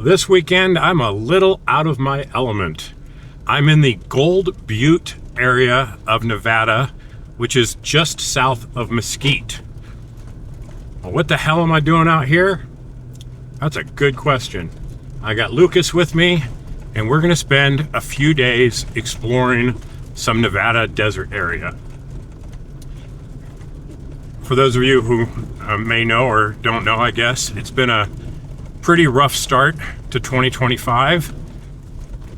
This weekend, I'm a little out of my element. I'm in the Gold Butte area of Nevada, which is just south of Mesquite. Well, what the hell am I doing out here? That's a good question. I got Lucas with me, and we're gonna spend a few days exploring some Nevada desert area. For those of you who may know or don't know, I guess, it's been a pretty rough start to 2025.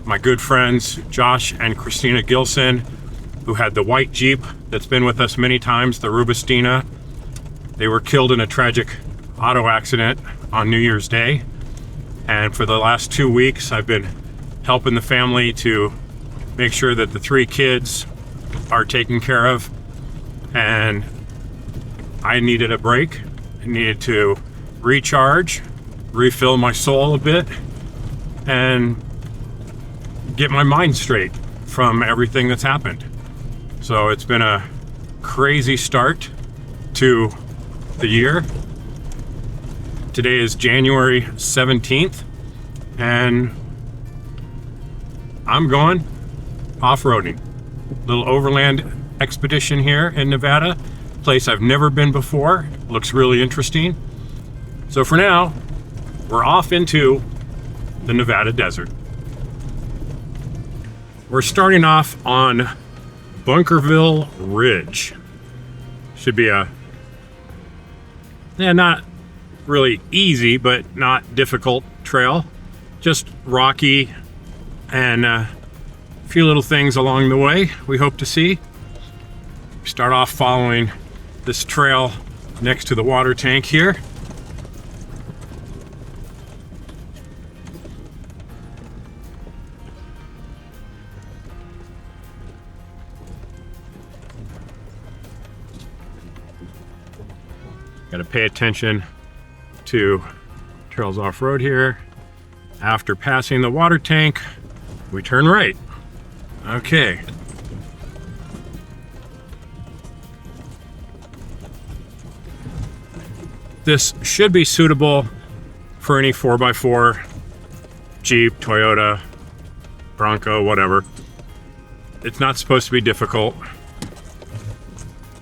My good friends, Josh and Christina Gilson, who had the white Jeep that's been with us many times, the Rubistina, they were killed in a tragic auto accident on New Year's Day. And for the last 2 weeks, I've been helping the family to make sure that the 3 kids are taken care of. And I needed a break. I needed to recharge, refill my soul a bit, and get my mind straight from everything that's happened. So it's been a crazy start to the year. Today is January 17th, and I'm going off-roading. Little overland expedition here in Nevada. Place I've never been before. Looks really interesting. So for now, we're off into the Nevada desert. We're starting off on Bunkerville Ridge. Should be not really easy, but not difficult trail. Just rocky and a few little things along the way we hope to see. We start off following this trail next to the water tank here. Got to pay attention to trails off-road here. After passing the water tank, we turn right. Okay. This should be suitable for any 4x4, Jeep, Toyota, Bronco, whatever. It's not supposed to be difficult.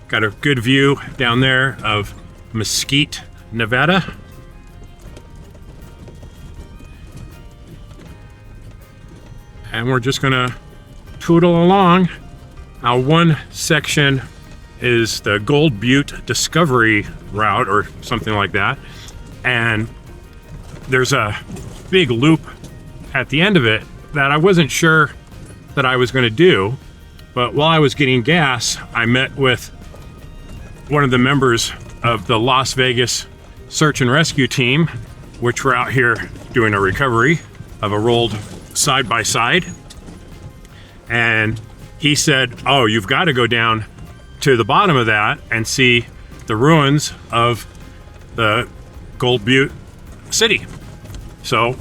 Got a good view down there of Mesquite, Nevada. And we're just gonna tootle along. Now, one section is the Gold Butte Discovery route or something like that. And there's a big loop at the end of it that I wasn't sure that I was gonna do. But while I was getting gas, I met with one of the members of the Las Vegas search and rescue team, which were out here doing a recovery of a rolled side by side. And he said, oh, you've got to go down to the bottom of that and see the ruins of the Gold Butte city. So,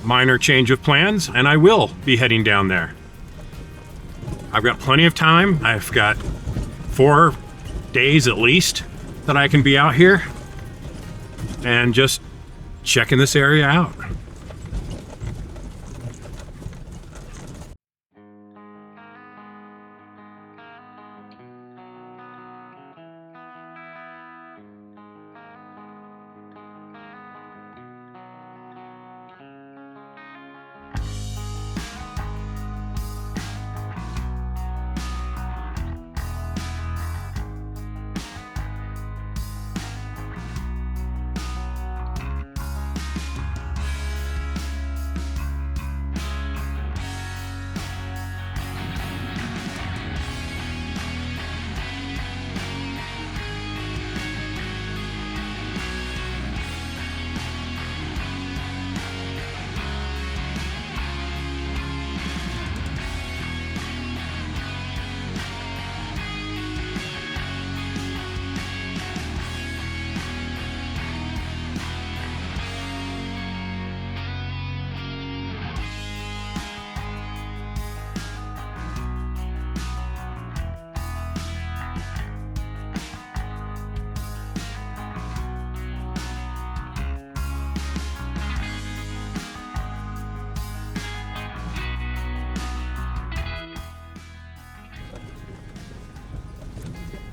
minor change of plans, and I will be heading down there. I've got plenty of time. I've got 4 days at least that I can be out here and just checking this area out.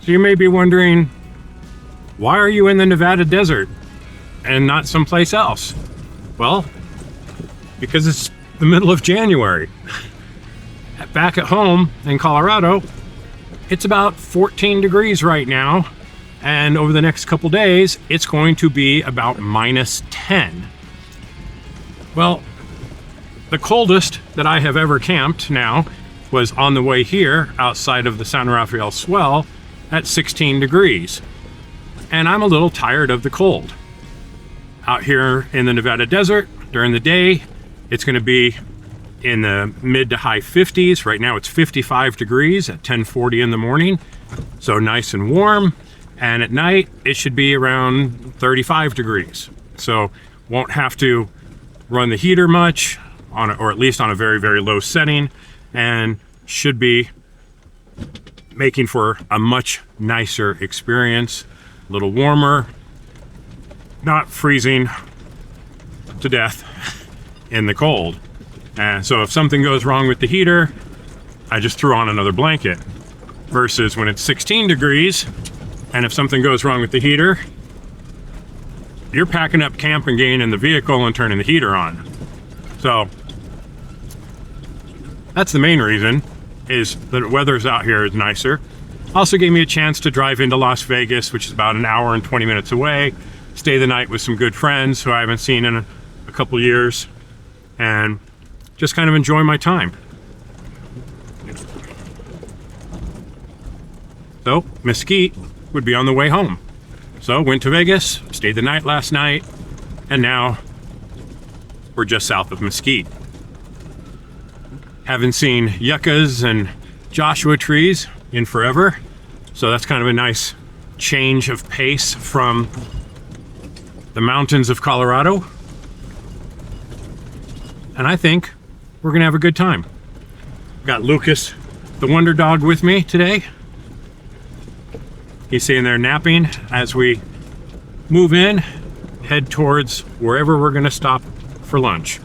So you may be wondering, why are you in the Nevada desert and not someplace else? Well, because it's the middle of January. Back at home in Colorado, it's about 14 degrees right now, and over the next couple days, it's going to be about -10. Well, the coldest that I have ever camped now was on the way here outside of the San Rafael Swell at 16 degrees. And I'm a little tired of the cold. Out here in the Nevada desert during the day, it's going to be in the mid to high 50s. Right now it's 55 degrees at 10:40 in the morning. So nice and warm. And at night it should be around 35 degrees. So won't have to run the heater much, or at least on a very, very low setting, and should be making for a much nicer experience. A little warmer, not freezing to death in the cold. And so if something goes wrong with the heater, I just threw on another blanket. Versus when it's 16 degrees, and if something goes wrong with the heater, you're packing up camping gear in the vehicle and turning the heater on. So that's the main reason, is the weather's out here is nicer. Also gave me a chance to drive into Las Vegas, which is about an hour and 20 minutes away, stay the night with some good friends who I haven't seen in a couple years, and just kind of enjoy my time. So Mesquite would be on the way home. So went to Vegas, stayed the night last night, and now we're just south of Mesquite. Haven't seen yuccas and Joshua trees in forever, so that's kind of a nice change of pace from the mountains of Colorado. And I think we're gonna have a good time. Got Lucas, the Wonder Dog, with me today. He's sitting there napping as we move in, head towards wherever we're gonna stop for lunch.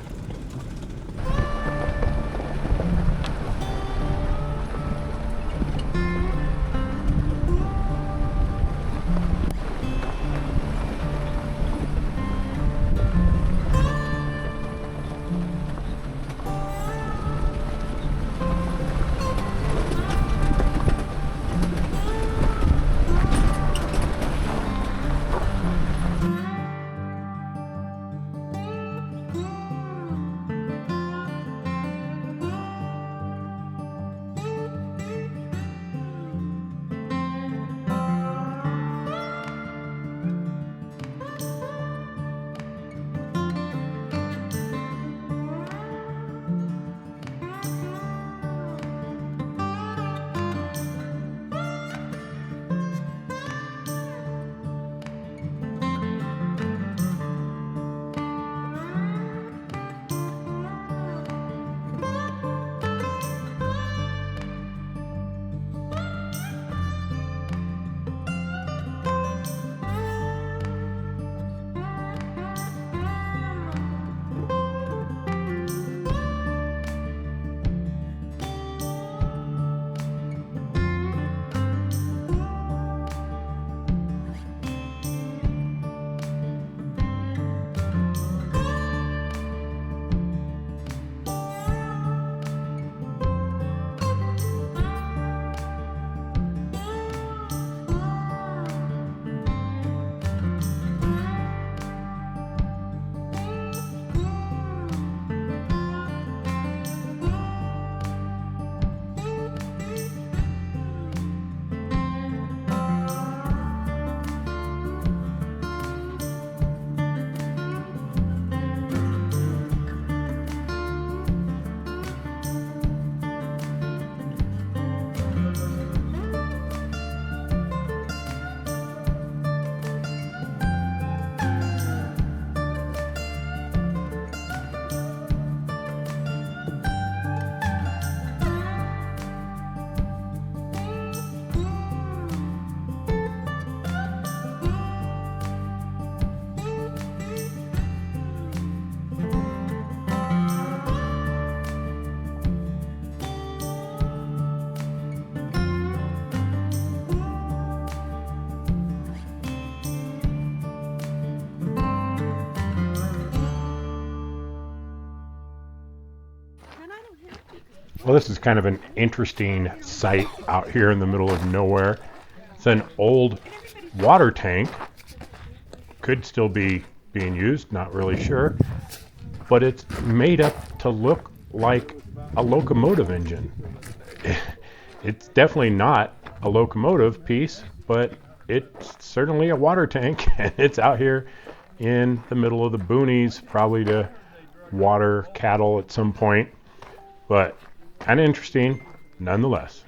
Well, this is kind of an interesting site out here in the middle of nowhere. It's an old water tank. Could still be being used, not really sure. But it's made up to look like a locomotive engine. It's definitely not a locomotive piece, but it's certainly a water tank. And it's out here in the middle of the boonies, probably to water cattle at some point. But kind of interesting nonetheless.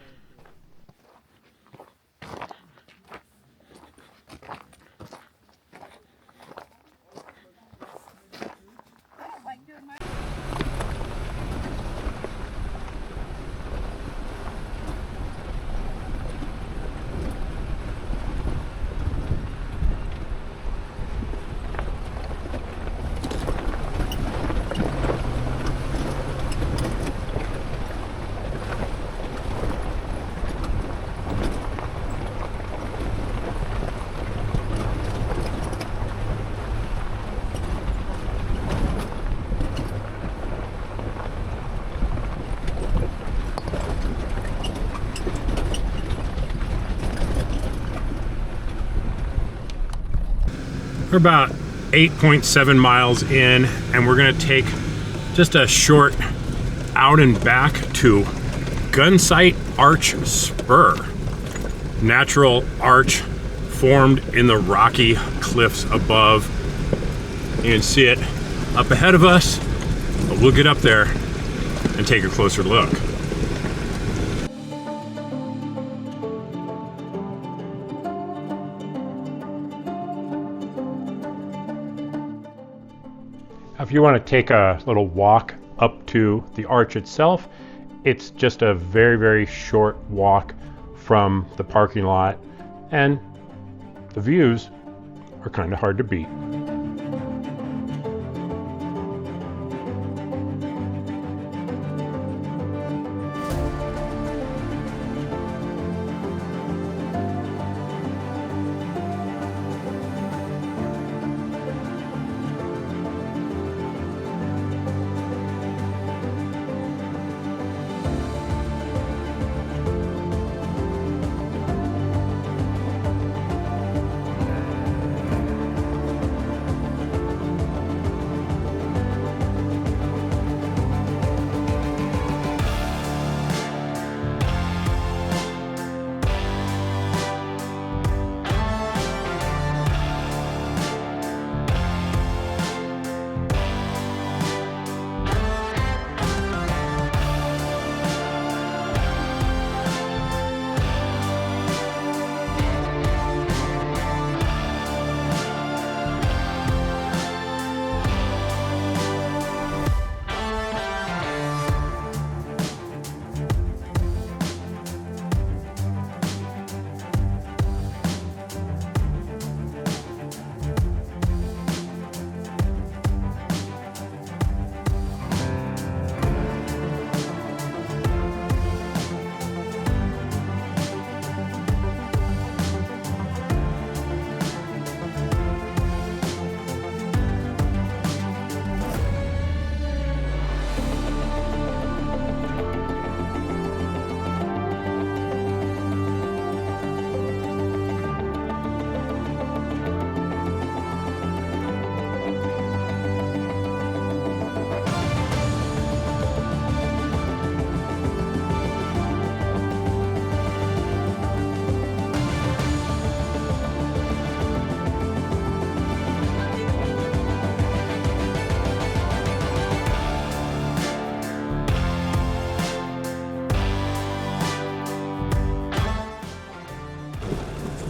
We're about 8.7 miles in, and we're gonna take just a short out and back to Gunsight Arch Spur. Natural arch formed in the rocky cliffs above. You can see it up ahead of us, but we'll get up there and take a closer look. If you want to take a little walk up to the arch itself, it's just a very, very short walk from the parking lot, and the views are kind of hard to beat.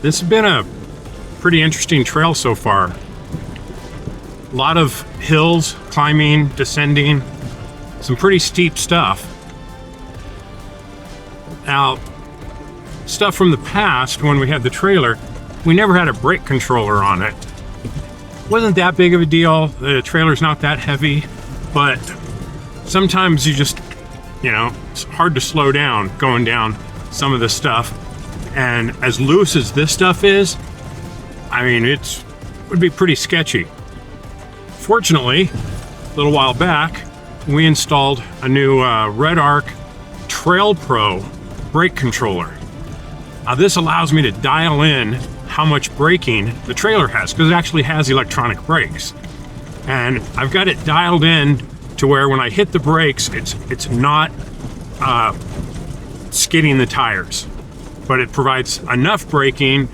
This has been a pretty interesting trail so far. A lot of hills, climbing, descending, some pretty steep stuff. Now, stuff from the past when we had the trailer, we never had a brake controller on it. Wasn't that big of a deal. The trailer's not that heavy, but sometimes you just, it's hard to slow down going down some of the stuff. And as loose as this stuff is, it would be pretty sketchy. Fortunately, a little while back, we installed a new red arc Trail Pro brake controller. Now this allows me to dial in how much braking the trailer has, because it actually has electronic brakes. And I've got it dialed in to where when I hit the brakes, it's not skidding the tires, but it provides enough braking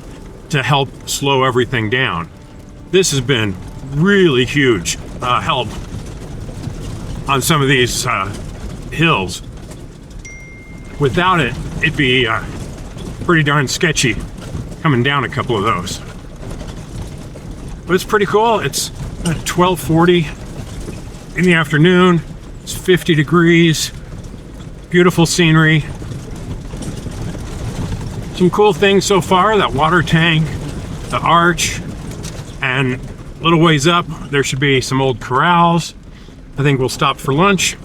to help slow everything down. This has been really huge help on some of these hills. Without it, it'd be pretty darn sketchy coming down a couple of those. But it's pretty cool. It's 12:40 in the afternoon. It's 50 degrees. Beautiful scenery. Some cool things so far, that water tank, the arch, and a little ways up, there should be some old corrals. I think we'll stop for lunch.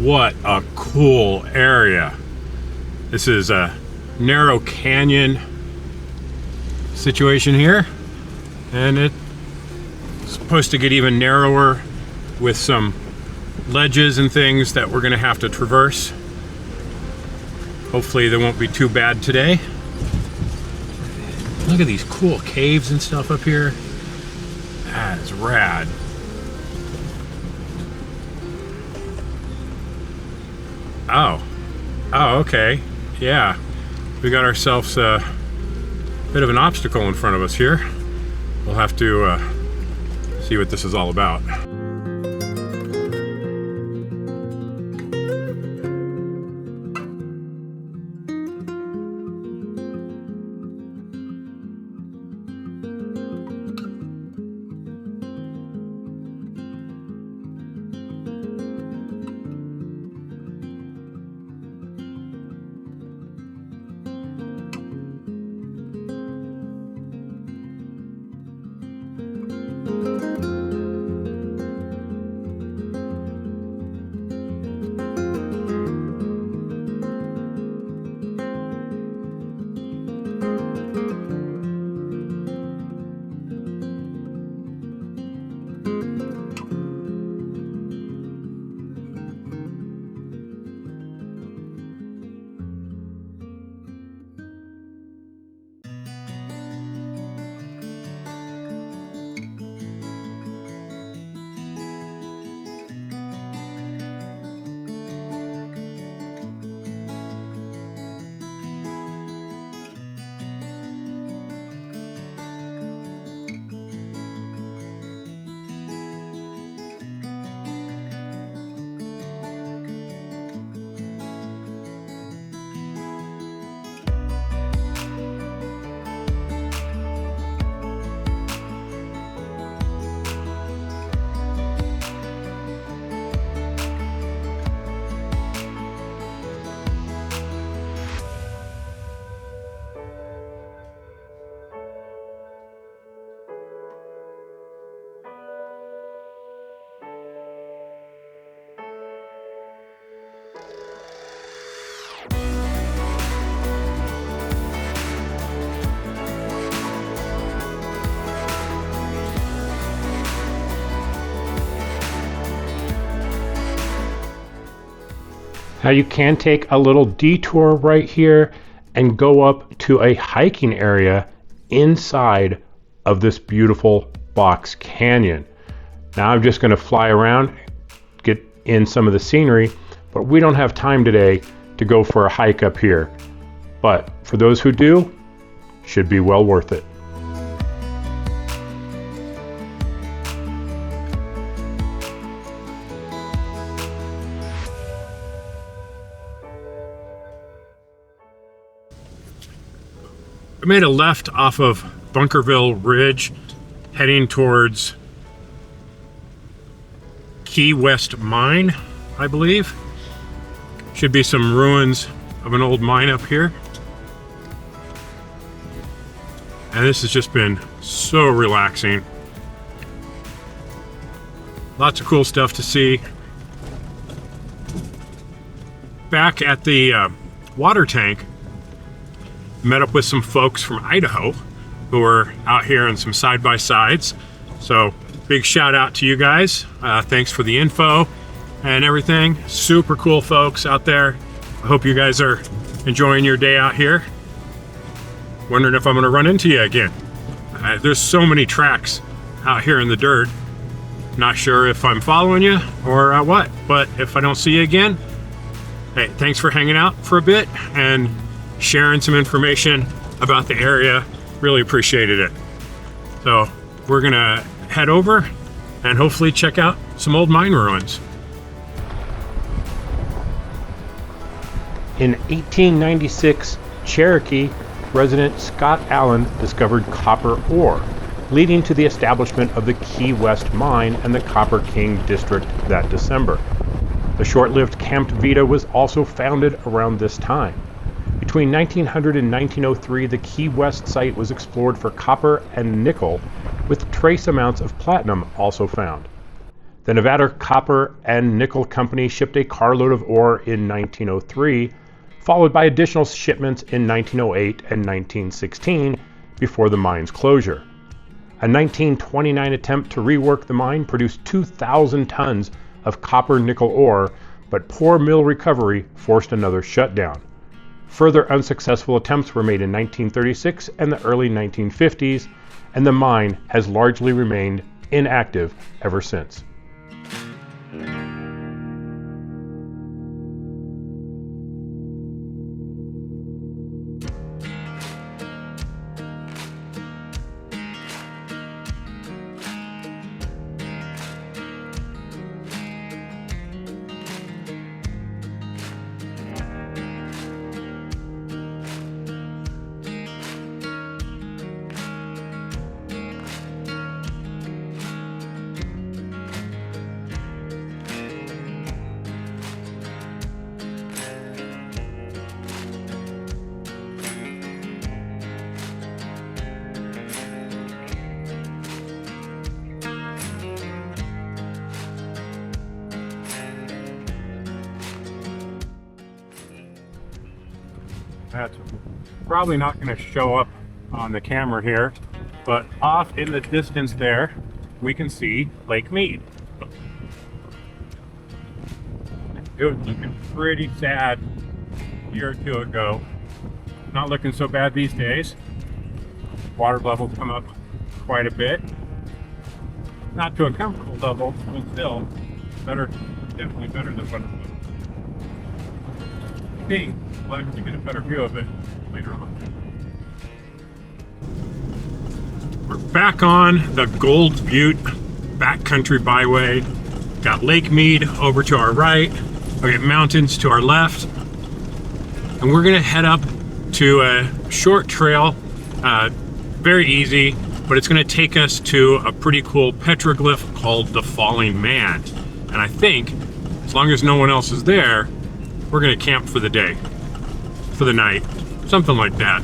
What a cool area. This is a narrow canyon situation here, and it's supposed to get even narrower with some ledges and things that we're gonna have to traverse. Hopefully they won't be too bad today. Look at these cool caves and stuff up here. That is rad. Oh, okay. Yeah, we got ourselves a bit of an obstacle in front of us here. We'll have to see what this is all about. Now you can take a little detour right here and go up to a hiking area inside of this beautiful box canyon. Now I'm just going to fly around, get in some of the scenery, but we don't have time today to go for a hike up here. But for those who do, should be well worth it. I made a left off of Bunkerville Ridge, heading towards Key West Mine, I believe. Should be some ruins of an old mine up here. And this has just been so relaxing. Lots of cool stuff to see. Back at the water tank, met up with some folks from Idaho who are out here in some side-by-sides. So big shout out to you guys. Thanks for the info and everything. Super cool folks out there. I hope you guys are enjoying your day out here. Wondering if I'm gonna run into you again. There's so many tracks out here in the dirt. Not sure if I'm following you or what, but if I don't see you again, hey, thanks for hanging out for a bit and sharing some information about the area. Really appreciated it. So we're gonna head over and hopefully check out some old mine ruins. In 1896, Cherokee resident Scott Allen discovered copper ore, leading to the establishment of the Key West Mine and the Copper King District that December. The short-lived Camp Vita was also founded around this time. Between 1900 and 1903, the Key West site was explored for copper and nickel, with trace amounts of platinum also found. The Nevada Copper and Nickel Company shipped a carload of ore in 1903, followed by additional shipments in 1908 and 1916 before the mine's closure. A 1929 attempt to rework the mine produced 2,000 tons of copper-nickel ore, but poor mill recovery forced another shutdown. Further unsuccessful attempts were made in 1936 and the early 1950s, and the mine has largely remained inactive ever since. That's probably not going to show up on the camera here, but off in the distance there, we can see Lake Mead. It was looking pretty sad a year or two ago. Not looking so bad these days. Water levels come up quite a bit. Not to a comfortable level, but still better, definitely better than what it was. Hey, we'll actually get a better view of it later on. We're back on the Gold Butte backcountry byway. Got Lake Mead over to our right. We got mountains to our left. And we're gonna head up to a short trail, very easy, but it's gonna take us to a pretty cool petroglyph called the Falling Man. And I think, as long as no one else is there, we're gonna camp for the day, for the night, something like that.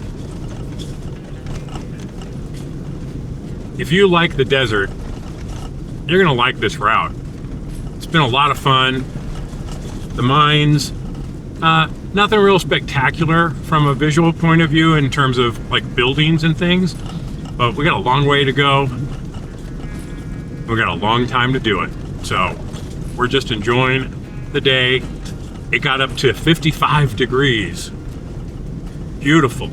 If you like the desert, you're gonna like this route. It's been a lot of fun. The mines, nothing real spectacular from a visual point of view in terms of like buildings and things, but we got a long way to go. We got a long time to do it. So we're just enjoying the day it got up to 55 degrees. Beautiful.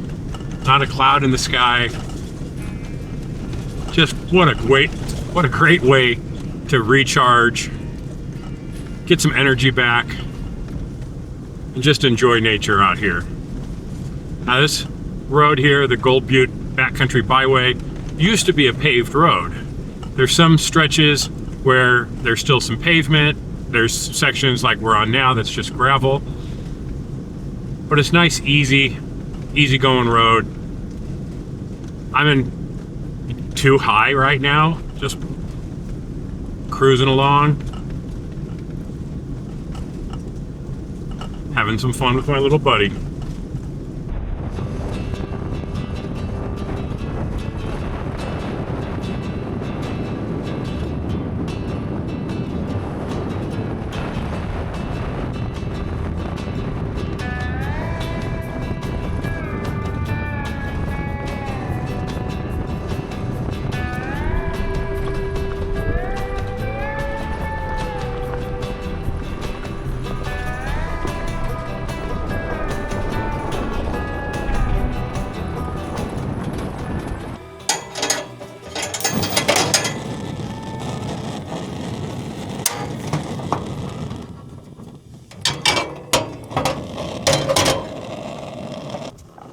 Not a cloud in the sky. Just what a great way to recharge, get some energy back, and just enjoy nature out here. Now this road here, the Gold Butte Backcountry Byway, used to be a paved road. There's some stretches where there's still some pavement. There's sections like we're on now that's just gravel. But it's nice, easy going road. I'm in too high right now, just cruising along, having some fun with my little buddy.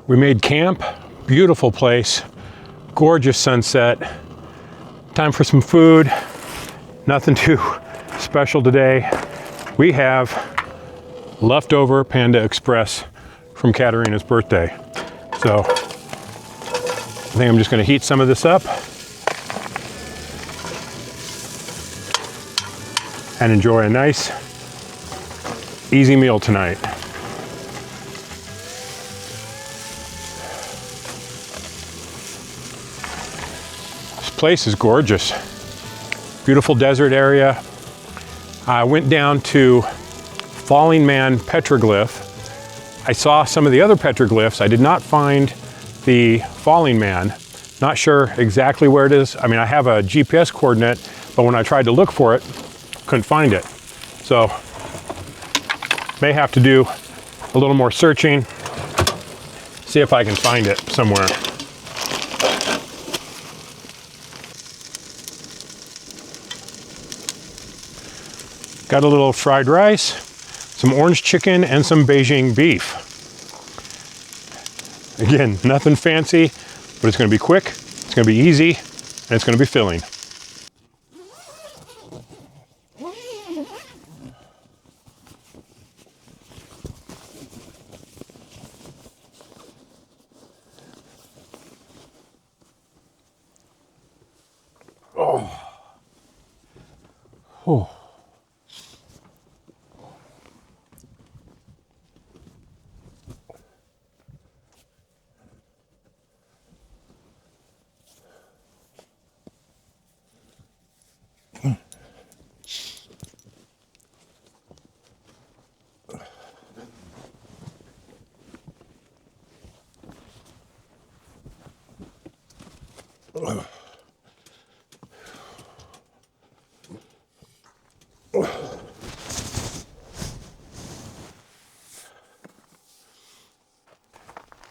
We made camp, beautiful place, gorgeous sunset. Time for some food, nothing too special today. We have leftover Panda Express from Katerina's birthday. So I think I'm just gonna heat some of this up and enjoy a nice, easy meal tonight. Place is gorgeous. Beautiful desert area. I went down to Falling Man petroglyph. I saw some of the other petroglyphs. I did not find the Falling Man. Not sure exactly where it is. I mean, I have a GPS coordinate, but when I tried to look for it, couldn't find it. So, may have to do a little more searching, see if I can find it somewhere. Got a little fried rice, some orange chicken, and some Beijing beef. Again, nothing fancy, but it's gonna be quick, it's gonna be easy, and it's gonna be filling. Oh. Oh.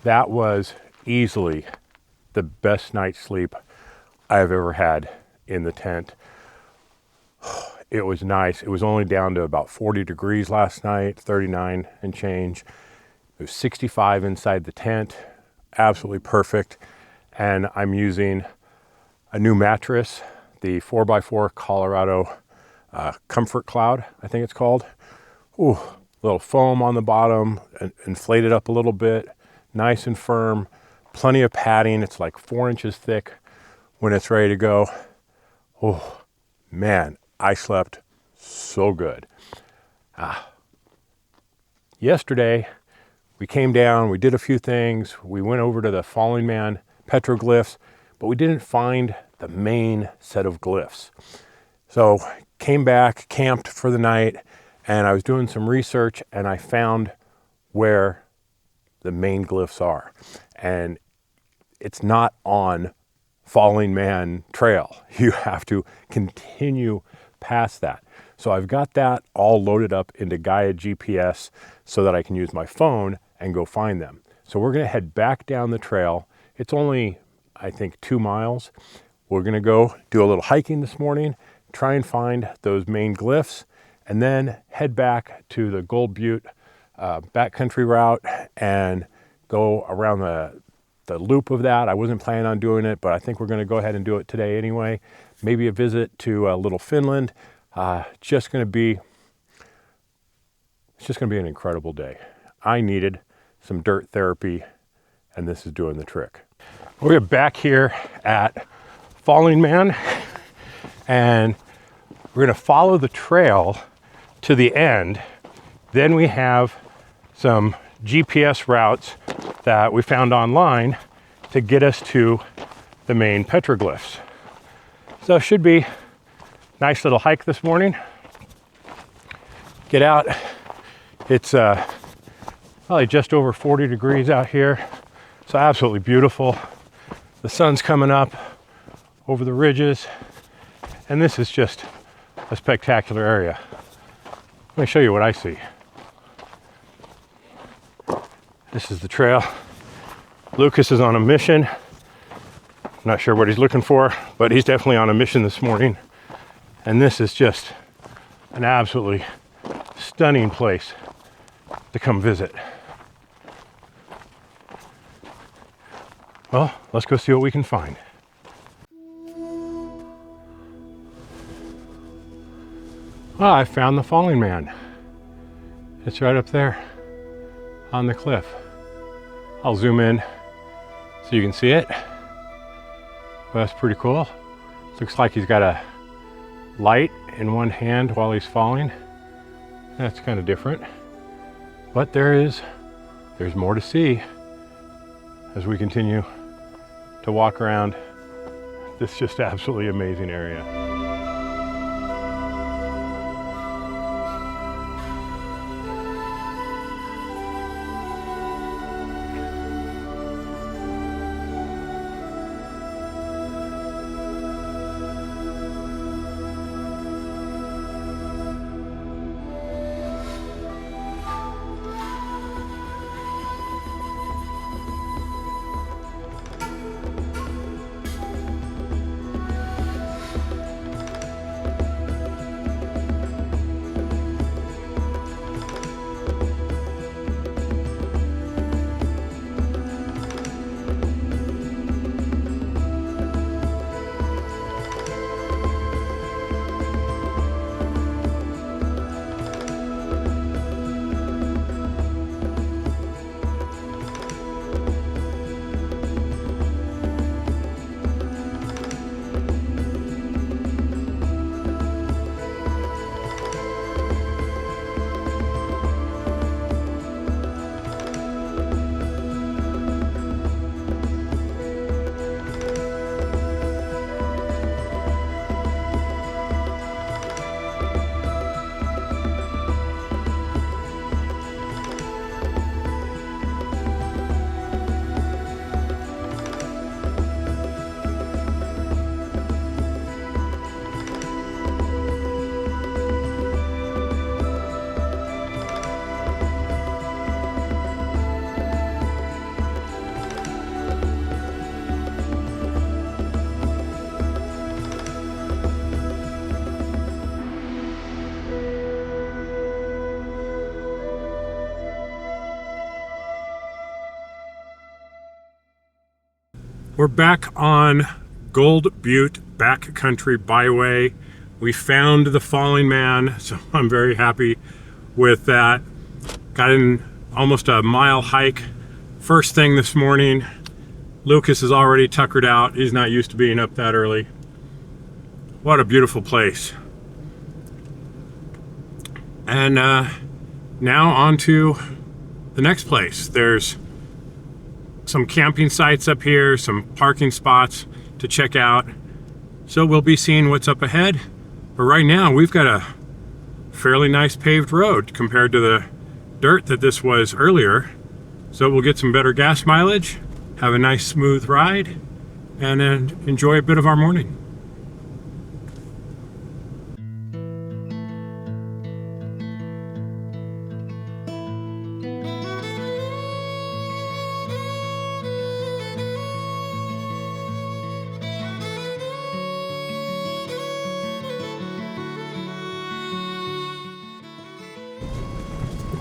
That was easily the best night's sleep I've ever had in the tent. It was nice. It was only down to about 40 degrees last night, 39 and change. It was 65 inside the tent, absolutely perfect. And I'm using a new mattress, the 4x4 Colorado Comfort Cloud, I think it's called. Ooh, little foam on the bottom, inflated up a little bit, nice and firm, plenty of padding. It's like 4 inches thick when it's ready to go. Oh, man, I slept so good. Yesterday, we came down, we did a few things. We went over to the Falling Man petroglyphs, but we didn't find the main set of glyphs. So came back, camped for the night, and I was doing some research and I found where the main glyphs are. And it's not on Falling Man Trail. You have to continue past that. So I've got that all loaded up into Gaia GPS so that I can use my phone and go find them. So we're gonna head back down the trail. It's only, I think, 2 miles. We're gonna go do a little hiking this morning, try and find those main glyphs, and then head back to the Gold Butte backcountry route and go around the loop of that. I wasn't planning on doing it, but I think we're gonna go ahead and do it today anyway. Maybe a visit to little Finland. It's just gonna be an incredible day. I needed some dirt therapy, and this is doing the trick. We're back here at Falling Man, and we're gonna follow the trail to the end. Then we have some GPS routes that we found online to get us to the main petroglyphs. So it should be a nice little hike this morning. Get out. It's probably just over 40 degrees out here. So absolutely beautiful. The sun's coming up over the ridges, and this is just a spectacular area. Let me show you what I see. This is the trail. Lucas is on a mission. I'm not sure what he's looking for, but he's definitely on a mission this morning. And this is just an absolutely stunning place to come visit. Well, let's go see what we can find. Ah, I found the Falling Man. It's right up there on the cliff. I'll zoom in so you can see it. Well, that's pretty cool. Looks like he's got a light in one hand while he's falling. That's kind of different. But there's more to see as we continue to walk around this just absolutely amazing area. We're back on Gold Butte backcountry byway. We found the Falling Man, so I'm very happy with that. Got in almost a mile hike first thing this morning. Lucas is already tuckered out. He's not used to being up that early. What a beautiful place. And now on to the next place. There's some camping sites up here, some parking spots to check out. So we'll be seeing what's up ahead. But right now we've got a fairly nice paved road compared to the dirt that this was earlier. So we'll get some better gas mileage, have a nice smooth ride, and enjoy a bit of our morning.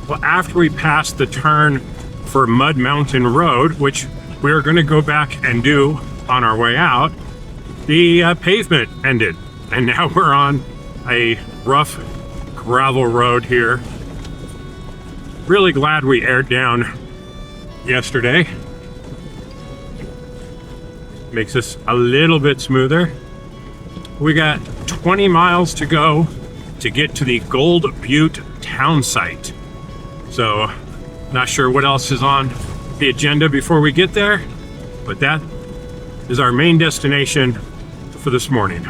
Well, after we passed the turn for Mud Mountain Road, which we are going to go back and do on our way out, the pavement ended. And now we're on a rough gravel road here. Really glad we aired down yesterday. Makes this a little bit smoother. We got 20 miles to go to get to the Gold Butte townsite. So, not sure what else is on the agenda before we get there, but that is our main destination for this morning.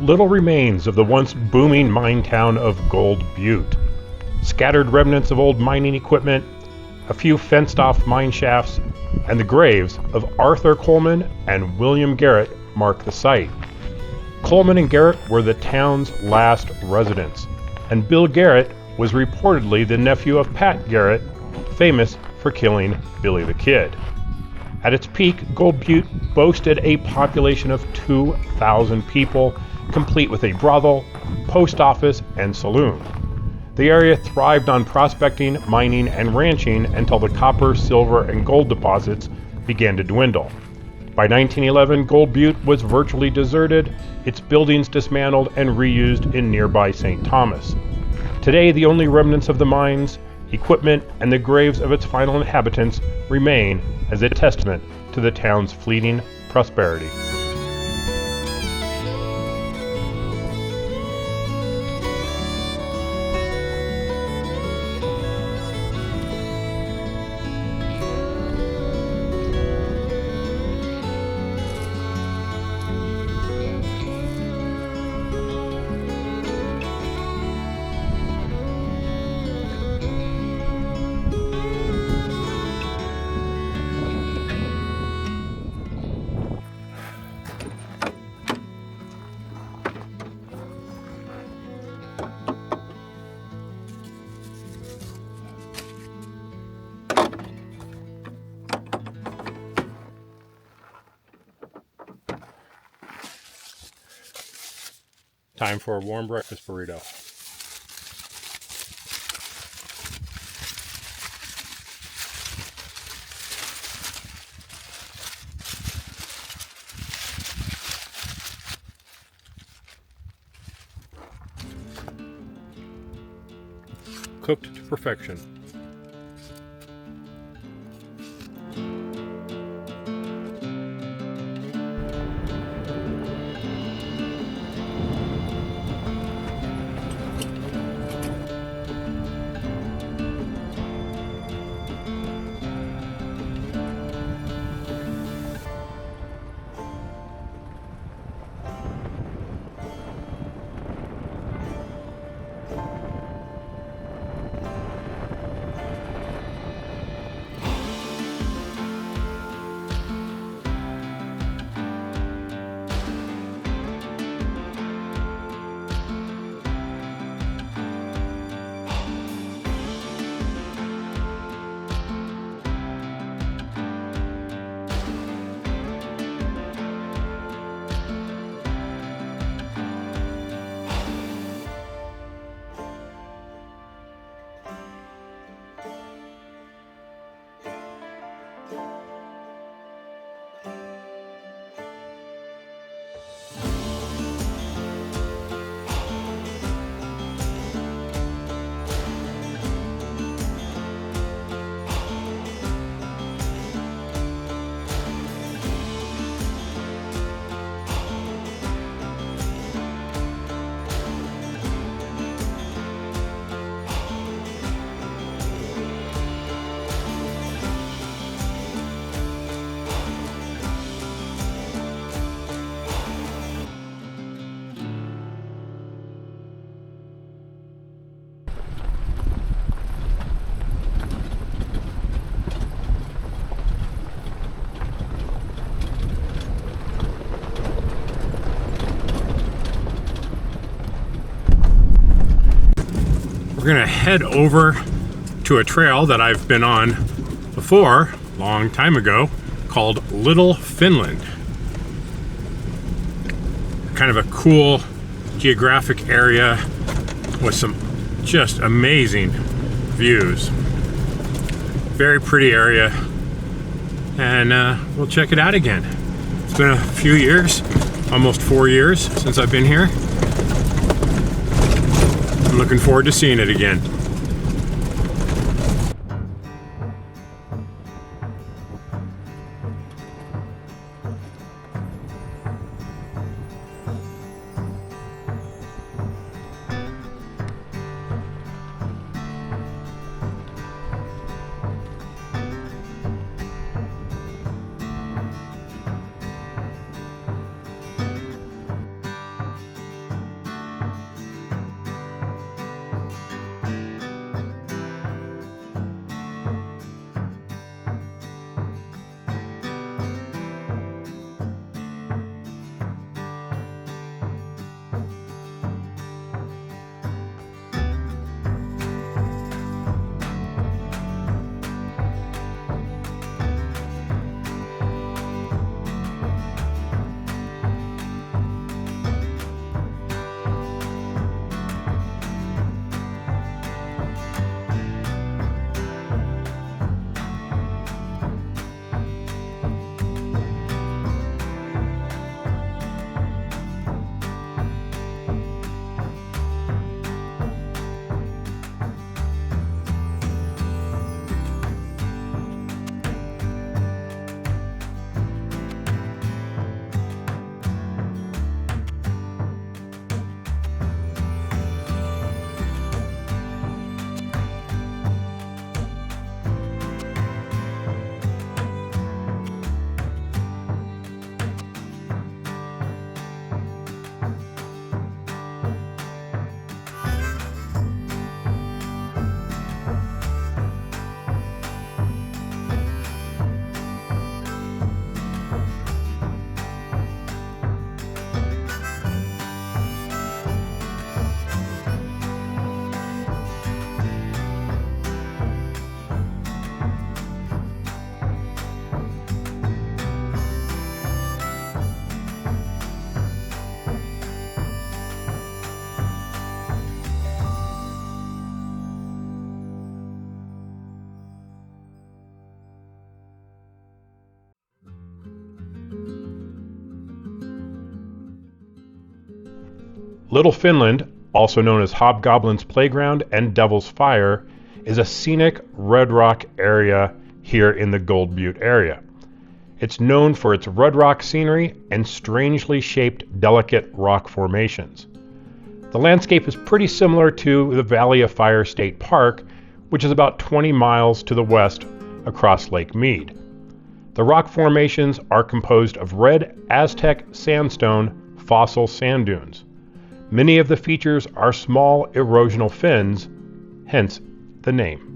Little remains of the once booming mine town of Gold Butte. Scattered remnants of old mining equipment, a few fenced-off mine shafts, and the graves of Arthur Coleman and William Garrett mark the site. Coleman and Garrett were the town's last residents, and Bill Garrett was reportedly the nephew of Pat Garrett, famous for killing Billy the Kid. At its peak, Gold Butte boasted a population of 2,000 people, complete with a brothel, post office, and saloon. The area thrived on prospecting, mining, and ranching until the copper, silver, and gold deposits began to dwindle. By 1911, Gold Butte was virtually deserted, its buildings dismantled and reused in nearby St. Thomas. Today, the only remnants of the mines, equipment, and the graves of its final inhabitants remain as a testament to the town's fleeting prosperity. Time for a warm breakfast burrito. Cooked to perfection. we're gonna head over to a trail that I've been on before, a long time ago, called Little Finland. Kind of a cool geographic area with some just amazing views. Very pretty area, and we'll check it out again. It's been a few years, almost 4 years since I've been here. I'm looking forward to seeing it again. Little Finland, also known as Hobgoblin's Playground and Devil's Fire, is a scenic red rock area here in the Gold Butte area. It's known for its red rock scenery and strangely shaped delicate rock formations. The landscape is pretty similar to the Valley of Fire State Park, which is about 20 miles to the west across Lake Mead. The rock formations are composed of red Aztec sandstone fossil sand dunes. Many of the features are small erosional fins, hence the name.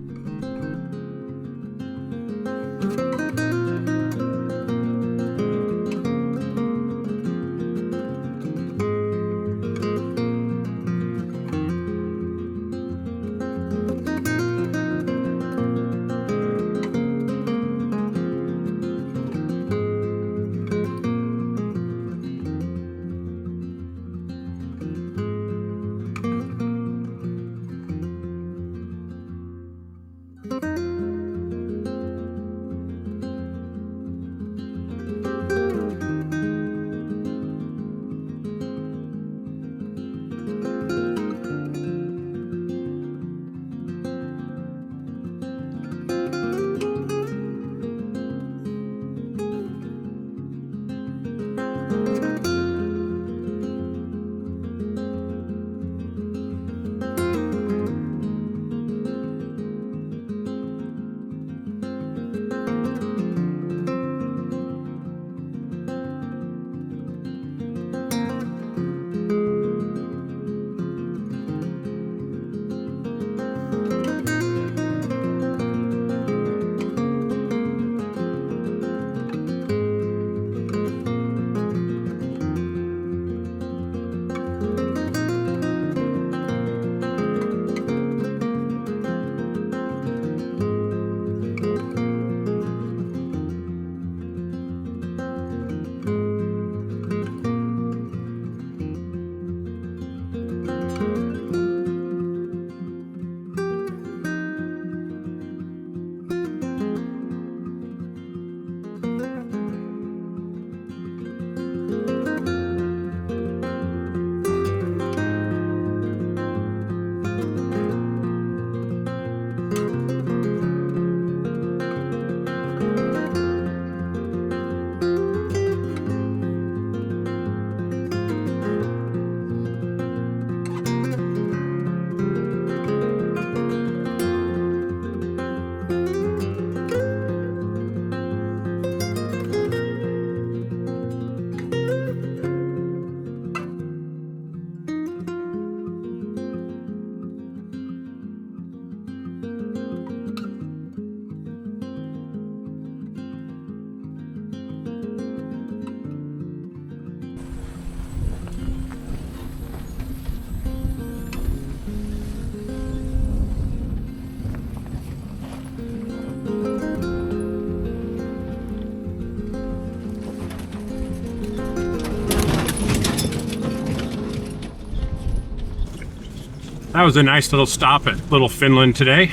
That was a nice little stop at Little Finland today.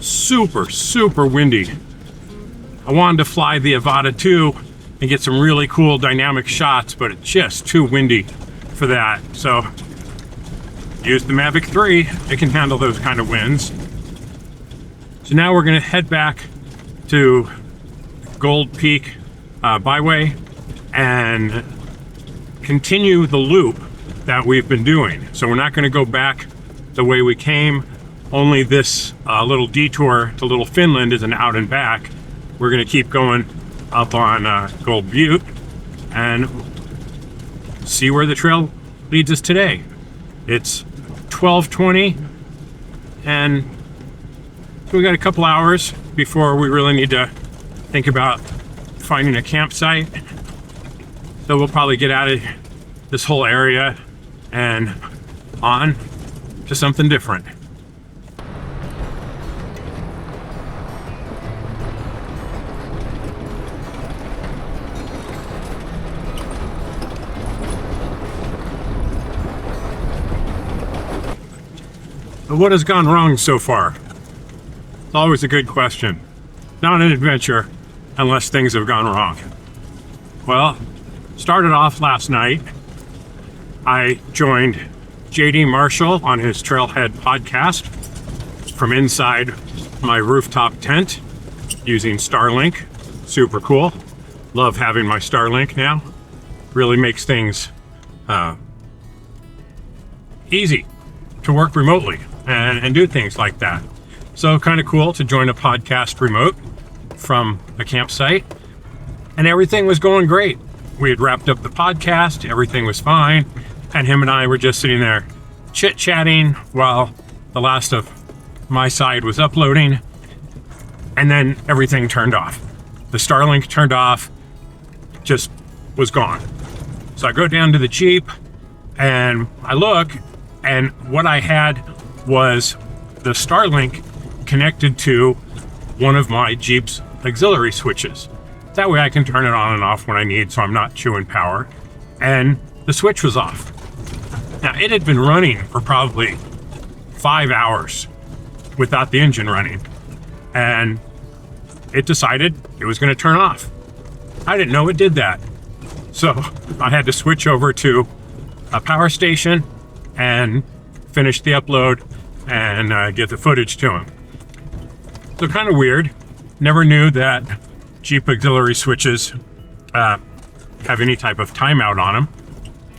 Super, super windy. I wanted to fly the Avata 2 and get some really cool dynamic shots, but it's just too windy for that. So use the Mavic 3. It can handle those kind of winds. So now we're gonna head back to Gold Peak Byway and continue the loop that we've been doing. So we're not gonna go back the way we came. Only this little detour to Little Finland is an out and back. We're gonna keep going up on Gold Butte and see where the trail leads us today. It's 12:20 and we got a couple hours before we really need to think about finding a campsite. So we'll probably get out of this whole area and on to something different. But what has gone wrong so far? It's always a good question. Not an adventure unless things have gone wrong. Well, started off last night. I joined JD Marshall on his Trailhead podcast from inside my rooftop tent using Starlink. Super cool. Love having my Starlink now. Really makes things easy to work remotely and do things like that. So kind of cool to join a podcast remote from a campsite. And everything was going great. We had wrapped up the podcast, everything was fine, and him and I were just sitting there chit-chatting while the last of my side was uploading, and then everything turned off. The Starlink turned off, just was gone. So I go down to the Jeep, and I look, and what I had was the Starlink connected to one of my Jeep's auxiliary switches. That way I can turn it on and off when I need, so I'm not chewing power. And the switch was off. Now, it had been running for probably 5 hours without the engine running. And it decided it was going to turn off. I didn't know it did that. So I had to switch over to a power station and finish the upload and get the footage to him. So kind of weird. Never knew that Jeep auxiliary switches have any type of timeout on them.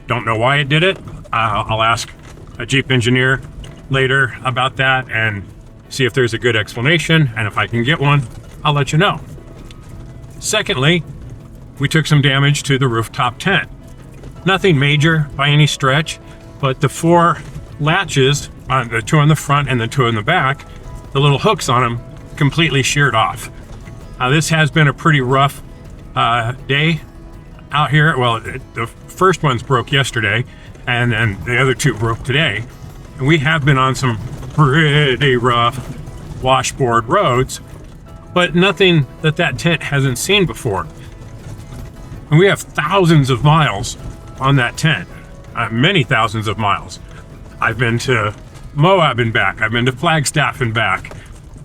Don't know why it did it. I'll ask a Jeep engineer later about that and see if there's a good explanation, and if I can get one, I'll let you know. Secondly, we took some damage to the rooftop tent. Nothing major by any stretch, but the 4 latches, the 2 on the front and the 2 in the back, the little hooks on them completely sheared off. This has been a pretty rough day out here. Well, the first ones broke yesterday, and then the other 2 broke today. And we have been on some pretty rough washboard roads, but nothing that tent hasn't seen before. And we have thousands of miles on that tent, many thousands of miles. I've been to Moab and back. I've been to Flagstaff and back.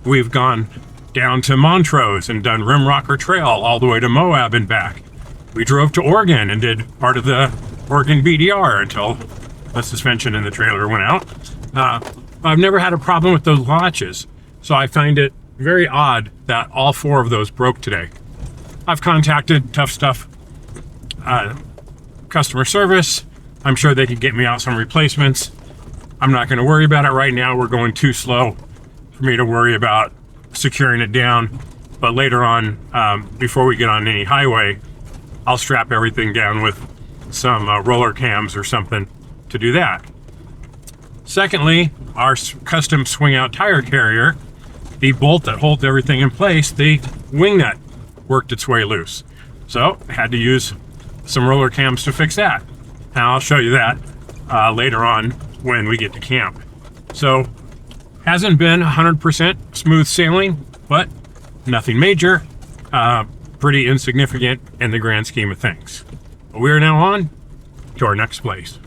We've gone down to Montrose and done Rimrocker Trail all the way to Moab and back. We drove to Oregon and did part of the Oregon BDR until the suspension in the trailer went out. I've never had a problem with those latches, so I find it very odd that all 4 of those broke today. I've contacted Tough Stuff customer service. I'm sure they could get me out some replacements. I'm not going to worry about it right now. We're going too slow for me to worry about securing it down. But later on, before we get on any highway, I'll strap everything down with some roller cams or something to do that. Secondly, our custom swing out tire carrier, the bolt that holds everything in place, the wing nut worked its way loose. So I had to use some roller cams to fix that. Now I'll show you that later on when we get to camp. So hasn't been 100% smooth sailing, but nothing major, pretty insignificant in the grand scheme of things. But we are now on to our next place.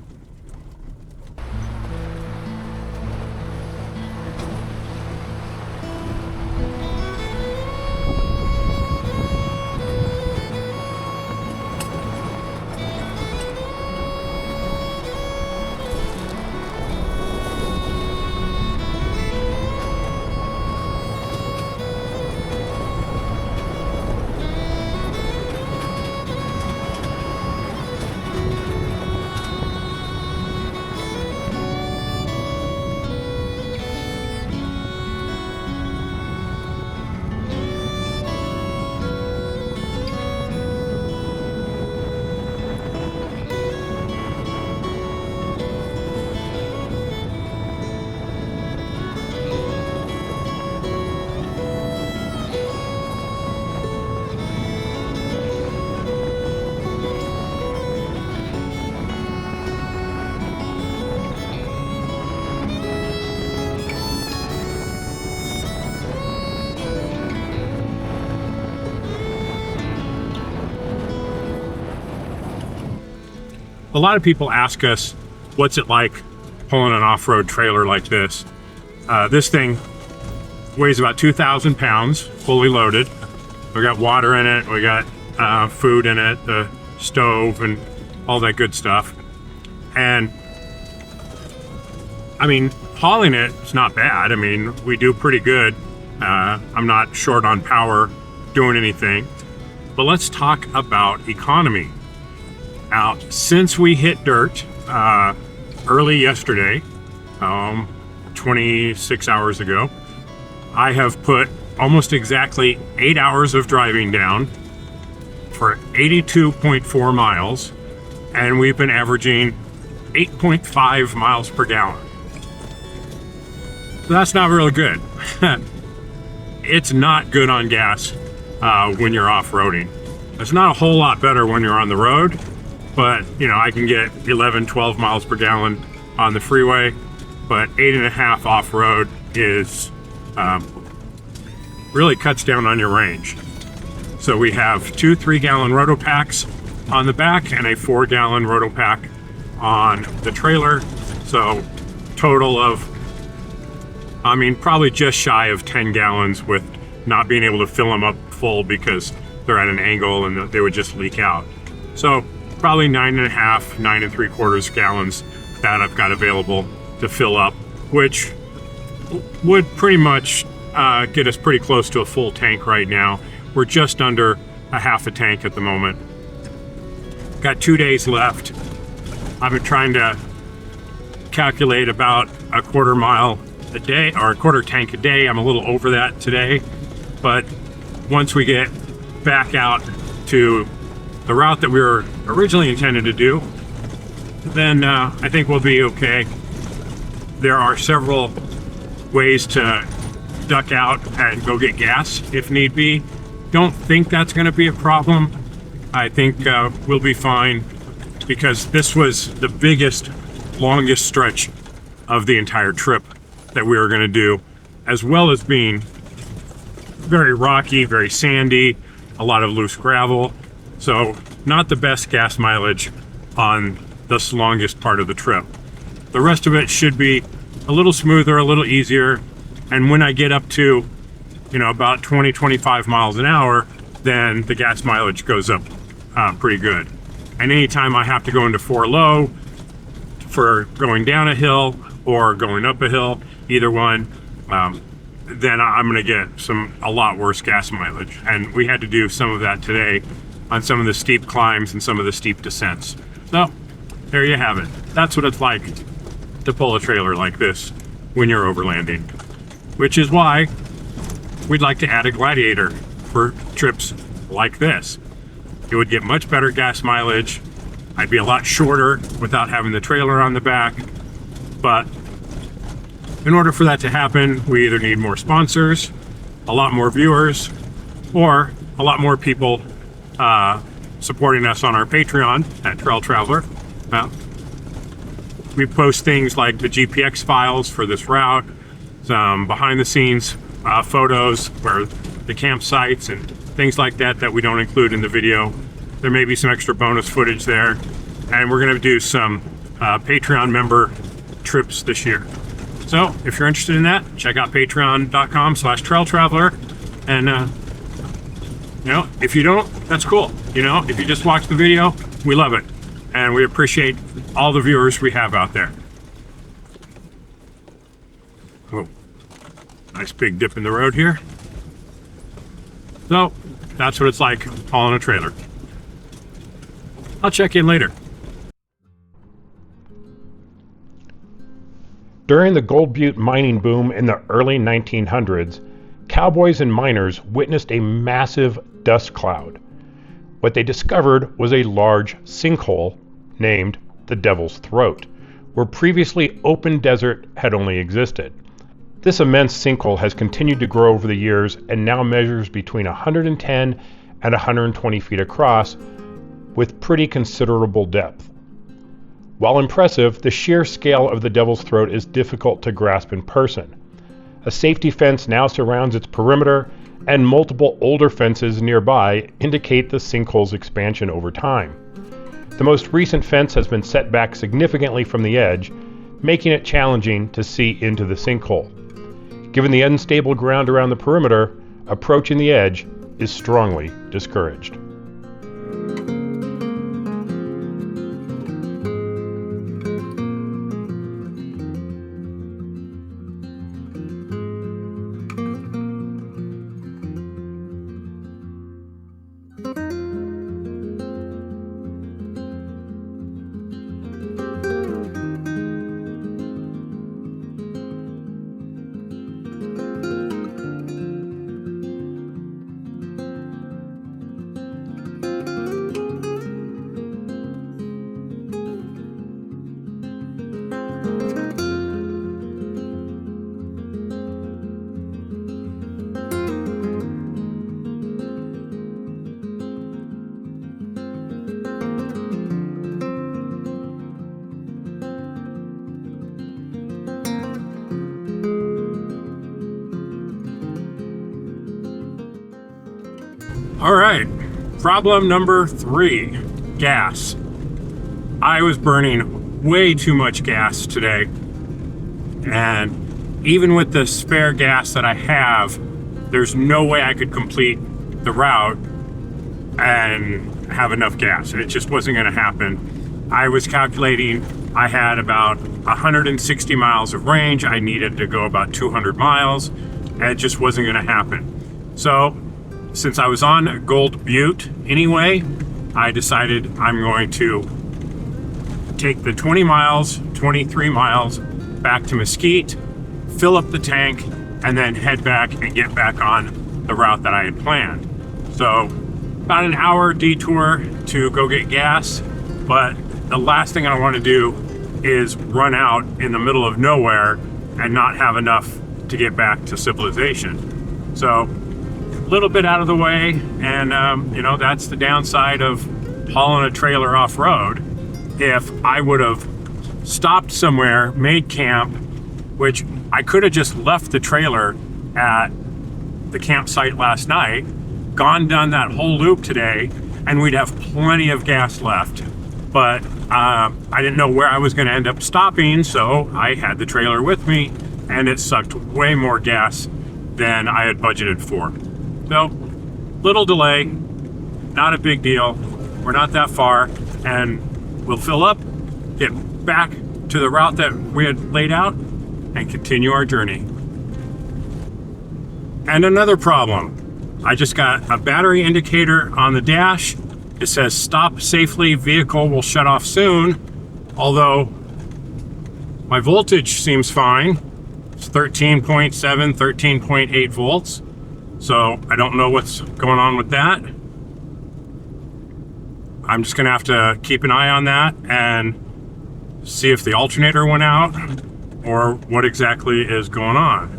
a lot of people ask us, what's it like pulling an off-road trailer like this? This thing weighs about 2,000 pounds, fully loaded. We got water in it, we got food in it, the stove and all that good stuff. And I mean, hauling it is not bad. I mean, we do pretty good. I'm not short on power doing anything. But let's talk about economy. Now, since we hit dirt early yesterday, 26 hours ago, I have put almost exactly 8 hours of driving down for 82.4 miles, and we've been averaging 8.5 miles per gallon. So that's not really good. It's not good on gas when you're off-roading. It's not a whole lot better when you're on the road, but you know, I can get 11, 12 miles per gallon on the freeway, but 8.5 off-road is really cuts down on your range. So we have 2 3-gallon roto packs on the back and a 4-gallon roto pack on the trailer. So total of, I mean, probably just shy of 10 gallons with not being able to fill them up full because they're at an angle and they would just leak out. So probably 9.5, 9 3/4 gallons that I've got available to fill up, which would pretty much get us pretty close to a full tank right now. We're just under a half a tank at the moment. Got 2 days left. I've been trying to calculate about a quarter mile a day or a quarter tank a day. I'm a little over that today, but once we get back out to the route that we were originally intended to do, then I think we'll be okay. There are several ways to duck out and go get gas if need be. Don't think that's going to be a problem. I think we'll be fine because this was the biggest, longest stretch of the entire trip that we were going to do, as well as being very rocky, very sandy, a lot of loose gravel. So not the best gas mileage on this longest part of the trip. The rest of it should be a little smoother, a little easier. And when I get up to, you know, about 20, 25 miles an hour, then the gas mileage goes up pretty good. And anytime I have to go into 4 low for going down a hill or going up a hill, either one, then I'm gonna get a lot worse gas mileage. And we had to do some of that today on some of the steep climbs and some of the steep descents. So there you have it. That's what it's like to pull a trailer like this when you're overlanding, which is why we'd like to add a Gladiator for trips like this. It would get much better gas mileage. I'd be a lot shorter without having the trailer on the back. But in order for that to happen, we either need more sponsors, a lot more viewers, or a lot more people supporting us on our Patreon at Trail Traveler. We post things like the GPX files for this route, some behind the scenes photos for the campsites and things like that that we don't include in the video. There may be some extra bonus footage there. And we're gonna do some Patreon member trips this year. So if you're interested in that, check out patreon.com/Trail Traveler. And you know, if you don't, that's cool. You know, if you just watch the video, we love it. And we appreciate all the viewers we have out there. Oh, nice big dip in the road here. So that's what it's like hauling a trailer. I'll check in later. During the Gold Butte mining boom in the early 1900s, cowboys and miners witnessed a massive dust cloud. What they discovered was a large sinkhole named the Devil's Throat, where previously open desert had only existed. This immense sinkhole has continued to grow over the years and now measures between 110 and 120 feet across with pretty considerable depth. While impressive, the sheer scale of the Devil's Throat is difficult to grasp in person. A safety fence now surrounds its perimeter, and multiple older fences nearby indicate the sinkhole's expansion over time. The most recent fence has been set back significantly from the edge, making it challenging to see into the sinkhole. Given the unstable ground around the perimeter, approaching the edge is strongly discouraged. All right, problem number 3, gas. I was burning way too much gas today, and even with the spare gas that I have, there's no way I could complete the route and have enough gas. It just wasn't going to happen. I was calculating I had about 160 miles of range. I needed to go about 200 miles, and it just wasn't going to happen. So since I was on Gold Butte anyway, I decided I'm going to take the 20 miles, 23 miles back to Mesquite, fill up the tank, and then head back and get back on the route that I had planned. So about an hour detour to go get gas, but the last thing I want to do is run out in the middle of nowhere and not have enough to get back to civilization. So little bit out of the way, and you know, that's the downside of hauling a trailer off-road. If I would have stopped somewhere, made camp, which I could have just left the trailer at the campsite last night, done that whole loop today, and we'd have plenty of gas left. But I didn't know where I was going to end up stopping, so I had the trailer with me, and it sucked way more gas than I had budgeted for. So, little delay, not a big deal. We're not that far, and we'll fill up, get back to the route that we had laid out, and continue our journey. And another problem. I just got a battery indicator on the dash. It says stop safely, vehicle will shut off soon. Although my voltage seems fine. It's 13.7, 13.8 volts. So I don't know what's going on with that. I'm just gonna have to keep an eye on that and see if the alternator went out or what exactly is going on.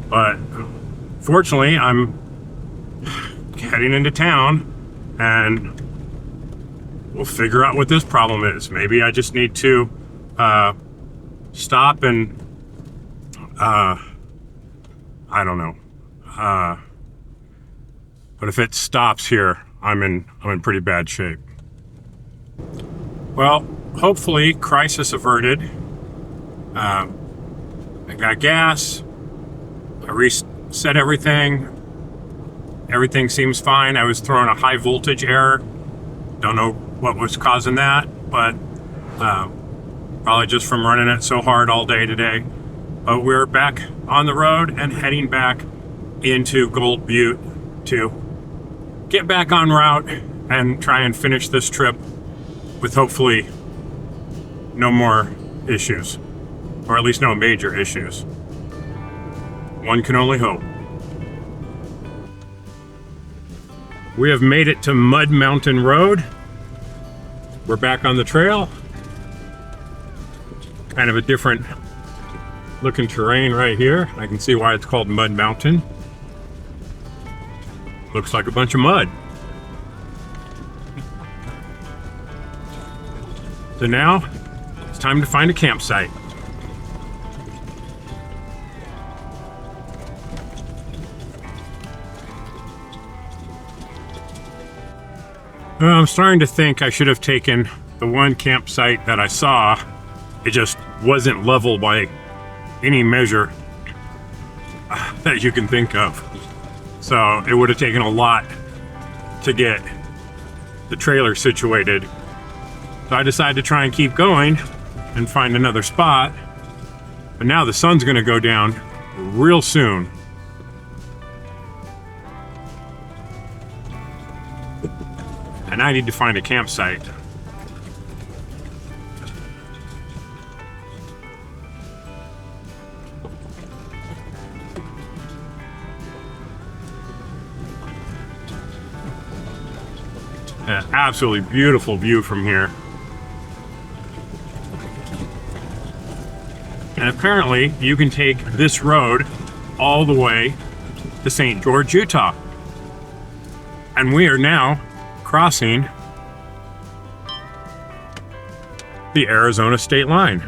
But fortunately, I'm heading into town and we'll figure out what this problem is. Maybe I just need to stop and I don't know. But if it stops here, I'm in pretty bad shape. Well, hopefully crisis averted. I got gas. I reset everything. Everything seems fine. I was throwing a high voltage error. Don't know what was causing that, but probably just from running it so hard all day today. But we're back on the road and heading back into Gold Butte to get back on route and try and finish this trip with hopefully no more issues, or at least no major issues. One can only hope. We have made it to Mud Mountain Road. We're back on the trail. Kind of a different looking terrain right here. I can see why it's called Mud Mountain. Looks like a bunch of mud. So now it's time to find a campsite. I'm starting to think I should have taken the one campsite that I saw, it just wasn't level by any measure that you can think of. So it would have taken a lot to get the trailer situated. So I decided to try and keep going and find another spot. But now the sun's gonna go down real soon. And I need to find a campsite. An absolutely beautiful view from here. And apparently you can take this road all the way to St. George, Utah. And we are now crossing the Arizona state line.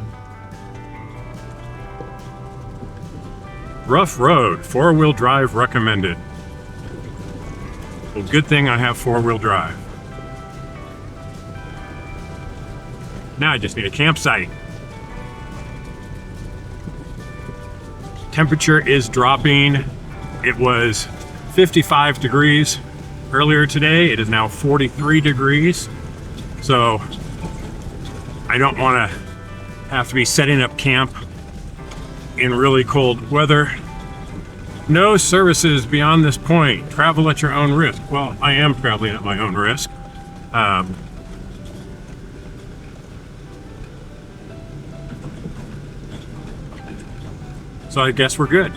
Rough road, four-wheel drive recommended. Well, good thing I have four-wheel drive. Now I just need a campsite. Temperature is dropping. It was 55 degrees earlier today. It is now 43 degrees. So I don't want to have to be setting up camp in really cold weather. No services beyond this point. Travel at your own risk. Well, I am traveling at my own risk. So I guess we're good.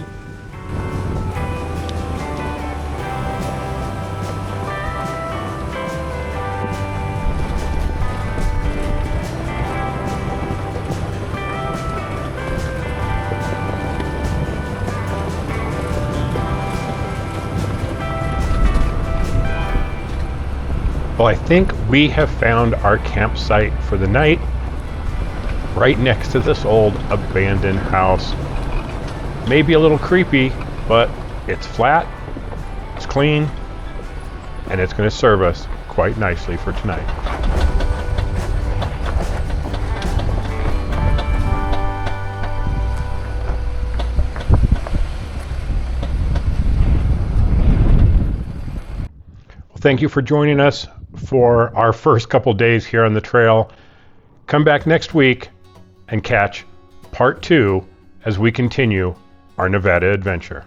Well, I think we have found our campsite for the night, right next to this old abandoned house. Maybe a little creepy, but it's flat, it's clean, and it's going to serve us quite nicely for tonight. Well, thank you for joining us for our first couple days here on the trail. Come back next week and catch part 2 as we continue our Nevada adventure.